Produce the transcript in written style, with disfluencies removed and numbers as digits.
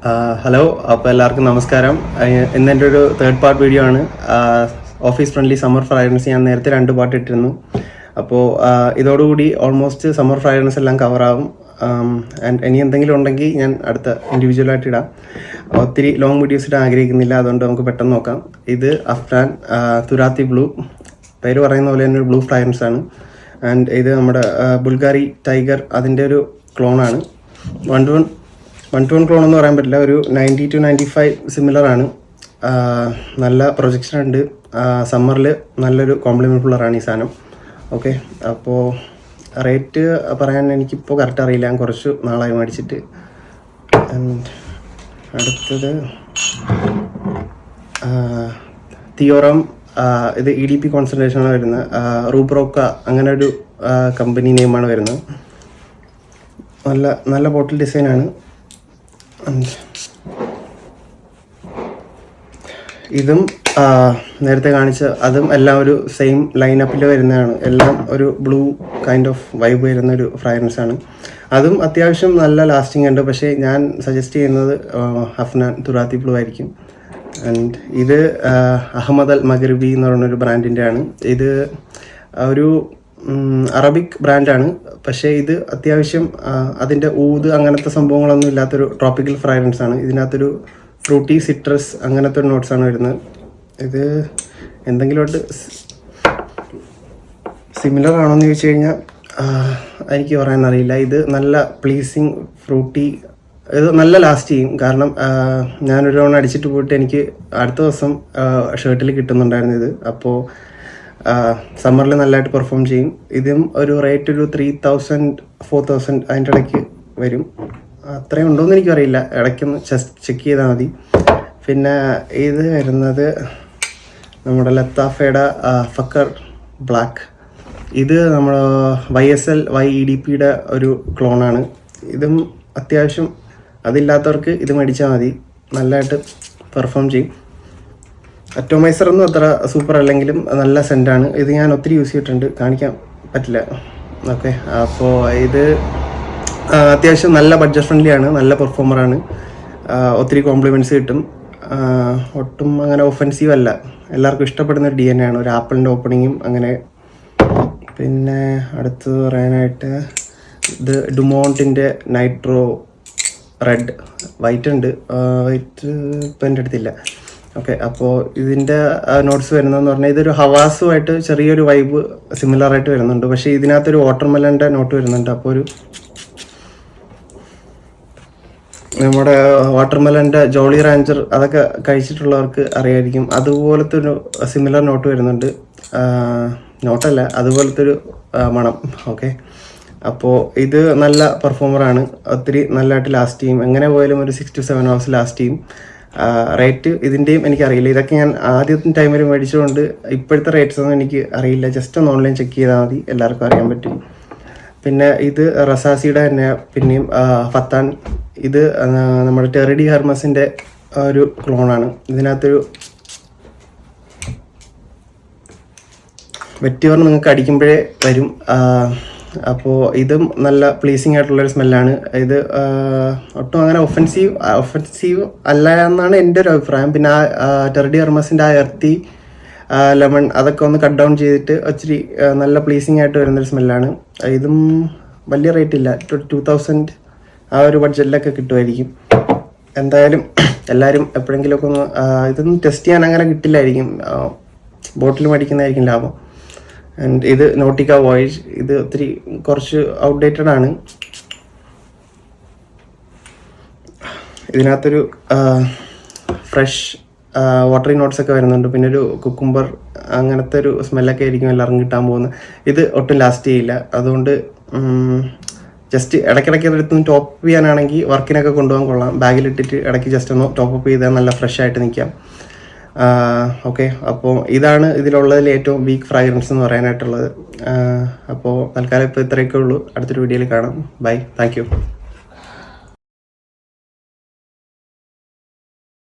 Hello, അപ്പോൾ എല്ലാവർക്കും നമസ്കാരം. ഇന്ന് എൻ്റെ ഒരു തേർഡ് പാർട്ട് വീഡിയോ ആണ്. ഓഫീസ് ഫ്രണ്ട്ലി സമ്മർ ഫ്രാഗ്രൻസ് ഞാൻ നേരത്തെ 2 പാർട്ട് ഇട്ടിരുന്നു. അപ്പോൾ ഇതോടുകൂടി ഓൾമോസ്റ്റ് സമ്മർ ഫ്രാഗ്രൻസ് എല്ലാം കവറാവും. ആൻഡ് ഇനി എന്തെങ്കിലും ഉണ്ടെങ്കിൽ ഞാൻ അടുത്ത ഇൻഡിവിജ്വലായിട്ട് ഇടാം. ഒത്തിരി ലോങ് വീഡിയോസ് ഇടാൻ ആഗ്രഹിക്കുന്നില്ല, അതുകൊണ്ട് നമുക്ക് പെട്ടെന്ന് നോക്കാം. ഇത് അഫ്നാൻ തുരാത്തി ബ്ലൂ, പേര് പറയുന്ന പോലെ തന്നെ ഒരു ബ്ലൂ ഫ്രാഗ്രൻസ് ആണ്. ആൻഡ് ഇത് നമ്മുടെ ബുൾഗാരി ടൈഗർ അതിൻ്റെ ഒരു ക്ലോണാണ്. 1:1 ക്ലോൺ എന്ന് പറയാൻ പറ്റില്ല, ഒരു 90 to 95 സിമിലർ ആണ്. നല്ല പ്രൊജക്ഷൻ ഉണ്ട്. സമ്മറിൽ നല്ലൊരു കോംപ്ലിമെൻറ്റ് ഫുള്ളറാണ് ഈ സാധനം. ഓക്കെ, അപ്പോൾ റേറ്റ് പറയാൻ എനിക്കിപ്പോൾ കറക്റ്റ് അറിയില്ല, ഞാൻ കുറച്ച് നാളായി മേടിച്ചിട്ട്. ആൻഡ് അടുത്തത് തിയോറം, ഇത് EDP കോൺസെൻട്രേഷനാണ് വരുന്നത്. റൂബ്രോക്ക അങ്ങനെ ഒരു കമ്പനി നെയിമാണ് വരുന്നത്. നല്ല ബോട്ടിൽ ഡിസൈനാണ്. ഇതും നേരത്തെ കാണിച്ച അതും എല്ലാം ഒരു സെയിം ലൈനപ്പിൽ വരുന്നതാണ്. എല്ലാം ഒരു ബ്ലൂ കൈൻഡ് ഓഫ് വൈബ് വരുന്ന ഒരു ഫ്രാഗ്രൻസ് ആണ്. അതും അത്യാവശ്യം നല്ല ലാസ്റ്റിംഗ് ഉണ്ട്. പക്ഷേ ഞാൻ സജസ്റ്റ് ചെയ്യുന്നത് അഫ്നാൻ തുരാത്തി ബ്ലൂ ആയിരിക്കും. ആൻഡ് ഇത് അഹമ്മദ് അൽ മഗ്രിബി എന്ന് പറയുന്നൊരു ബ്രാൻഡിൻ്റെ ആണ്. ഇത് ഒരു അറബിക് ബ്രാൻഡാണ്. പക്ഷേ ഇത് അത്യാവശ്യം അതിൻ്റെ ഊത് അങ്ങനത്തെ സംഭവങ്ങളൊന്നും ഇല്ലാത്തൊരു ട്രോപ്പിക്കൽ ഫ്രാഗ്രൻസ് ആണ്. ഇതിനകത്തൊരു ഫ്രൂട്ടി സിട്രസ് അങ്ങനത്തെ ഒരു നോട്ട്സാണ് വരുന്നത്. ഇത് എന്തെങ്കിലുമായിട്ട് സിമിലർ ആണോയെന്ന് ചോദിച്ചു കഴിഞ്ഞാൽ എനിക്ക് പറയാൻ അറിയില്ല. ഇത് നല്ല പ്ലീസിങ് ഫ്രൂട്ടി, ഇത് നല്ല ലാസ്റ്റ് ചെയ്യും. കാരണം ഞാനൊരു തവണ അടിച്ചിട്ട് പോയിട്ട് എനിക്ക് അടുത്ത ദിവസം ഷർട്ടിൽ കിട്ടുന്നുണ്ടായിരുന്നു ഇത്. അപ്പോൾ സമ്മറിൽ നല്ലതായിട്ട് പെർഫോം ചെയ്യും. ഇതും ഒരു റേറ്റ് ഒരു 3,000-4,000 അതിൻ്റെ ഇടയ്ക്ക് വരും. അത്രയും ഉണ്ടോയെന്ന് എനിക്കറിയില്ല, ഇടയ്ക്കൊന്ന് ചെക്ക് ചെയ്താൽ മതി. പിന്നെ ഇത് വരുന്നത് നമ്മുടെ ലത്താഫയുടെ ഫക്കർ ബ്ലാക്ക്. ഇത് നമ്മൾ YSL YEDPയുടെ ഒരു ക്ലോണാണ്. ഇതും അത്യാവശ്യം അതില്ലാത്തവർക്ക് ഇത് മേടിച്ചാൽ മതി, നല്ലതായിട്ട് പെർഫോം ചെയ്യും. അറ്റോമൈസർ ഒന്നും അത്ര സൂപ്പർ അല്ലെങ്കിലും നല്ല സെൻറ്റാണ്. ഇത് ഞാൻ ഒത്തിരി യൂസ് ചെയ്തിട്ടുണ്ട്, കാണിക്കാൻ പറ്റില്ല. ഓക്കെ, അപ്പോൾ ഇത് അത്യാവശ്യം നല്ല ബഡ്ജറ്റ് ഫ്രണ്ട്ലി ആണ്, നല്ല പെർഫോമറാണ്. ഒത്തിരി കോംപ്ലിമെൻറ്റ്സ് കിട്ടും. ഒട്ടും അങ്ങനെ ഒഫൻസീവ് അല്ല, എല്ലാവർക്കും ഇഷ്ടപ്പെടുന്ന ഒരു DNA ആണ്. ഒരു ആപ്പിളിൻ്റെ ഓപ്പണിങ്ങും അങ്ങനെ. പിന്നെ അടുത്തത് പറയാനായിട്ട് ഇത് ഡുമോണ്ടിൻ്റെ നൈട്രോ റെഡ്, വൈറ്റ് ഉണ്ട്, വൈറ്റ് ഇപ്പം എൻ്റെ അടുത്തില്ല. ഓക്കെ, അപ്പോൾ ഇതിൻ്റെ നോട്ട്സ് വരുന്നതെന്ന് പറഞ്ഞാൽ ഇതൊരു ഹവാസുമായിട്ട് ചെറിയൊരു വൈബ് സിമിലറായിട്ട് വരുന്നുണ്ട്. പക്ഷേ ഇതിനകത്തൊരു വാട്ടർമെലൻ്റെ നോട്ട് വരുന്നുണ്ട്. അപ്പോൾ ഒരു നമ്മുടെ വാട്ടർമെലൻ്റെ ജോളി റാഞ്ചർ അതൊക്കെ കഴിച്ചിട്ടുള്ളവർക്ക് അറിയായിരിക്കും. അതുപോലത്തെ ഒരു സിമിലർ നോട്ട് വരുന്നുണ്ട്. നോട്ടല്ല, അതുപോലത്തെ ഒരു മണം. ഓക്കെ, അപ്പോൾ ഇത് നല്ല പെർഫോമറാണ്. ഒത്തിരി നല്ലതായിട്ട് ലാസ്റ്റ് ചെയ്യും. എങ്ങനെ പോയാലും ഒരു 6 to 7 hours ലാസ്റ്റ് ചെയ്യും. റേറ്റ് ഇതിൻ്റെയും എനിക്കറിയില്ല. ഇതൊക്കെ ഞാൻ ആദ്യത്തെ ടൈമിൽ മേടിച്ചുകൊണ്ട് ഇപ്പോഴത്തെ റേറ്റ്സ് ഒന്നും എനിക്ക് അറിയില്ല. ജസ്റ്റ് ഒന്ന് ഓൺലൈൻ ചെക്ക് ചെയ്താൽ മതി, എല്ലാവർക്കും അറിയാൻ പറ്റും. പിന്നെ ഇത് റസാസിയുടെ തന്നെ പിന്നെയും ഫത്താൻ. ഇത് നമ്മുടെ ടെറിഡി ഹെർമസിൻ്റെ ഒരു ക്ലോണാണ്. ഇതിനകത്തൊരു വെറ്റിവർ നിങ്ങൾക്ക് അടിക്കുമ്പോഴേ വരും. അപ്പോൾ ഇതും നല്ല പ്ലീസിങ് ആയിട്ടുള്ളൊരു സ്മെല്ലാണ്. ഇത് ഒട്ടും അങ്ങനെ ഒഫൻസീവ് അല്ല എന്നാണ് എൻ്റെ ഒരു അഭിപ്രായം. പിന്നെ ടെറിഡി ഹെർമസിൻ്റെ എർത്തി ലെമൺ അതൊക്കെ ഒന്ന് കട്ട് ഡൗൺ ചെയ്തിട്ട് ഒത്തിരി നല്ല പ്ലീസിങ് ആയിട്ട് വരുന്നൊരു സ്മെല്ലാണ്. ഇതും വലിയ റേറ്റ് ഇല്ല, 2,000 ആ ഒരു ബഡ്ജറ്റിലൊക്കെ കിട്ടുമായിരിക്കും. എന്തായാലും എല്ലാവരും എപ്പോഴെങ്കിലുമൊക്കെ ഒന്ന് ഇതൊന്നും ടെസ്റ്റ് ചെയ്യാൻ അങ്ങനെ കിട്ടില്ലായിരിക്കും, ബോട്ടിൽ മേടിക്കുന്നതായിരിക്കും ലാഭം. ആൻഡ് ഇത് നോട്ടിക്ക വോയേജ്, ഇത് ഒത്തിരി കുറച്ച് ഔട്ട്ഡേറ്റഡ് ആണ്. ഇതിനകത്തൊരു ഫ്രഷ് വാട്ടറി നോട്ട്സൊക്കെ വരുന്നുണ്ട്. പിന്നെ ഒരു കുക്കുംബർ അങ്ങനത്തെ ഒരു സ്മെല്ലൊക്കെ ആയിരിക്കും എല്ലാവർക്കും കിട്ടാൻ പോകുന്നത്. ഇത് ഒട്ടും ലാസ്റ്റ് ചെയ്യില്ല. അതുകൊണ്ട് ജസ്റ്റ് ഇടയ്ക്കിടയ്ക്ക് അതെടുത്ത് ടോപ്പ് ചെയ്യാനാണെങ്കിൽ വർക്കിനൊക്കെ കൊണ്ടുപോകാൻ കൊള്ളാം. ബാഗിലിട്ടിട്ട് ഇടയ്ക്ക് ജസ്റ്റ് ഒന്ന് ടോപ്പ് അപ്പ് ചെയ്താൽ നല്ല ഫ്രഷ് ആയിട്ട് നിൽക്കാം. ഓക്കെ, അപ്പോൾ ഇതാണ് ഇതിലുള്ളതിൽ ഏറ്റവും വീക്ക് ഫ്രാഗ്രൻസ് എന്ന് പറയാനായിട്ടുള്ളത്. അപ്പോൾ തൽക്കാലം ഇപ്പോൾ ഇത്രയൊക്കെ ഉള്ളൂ. അടുത്തൊരു വീഡിയോയിൽ കാണാം. Bye, thank U.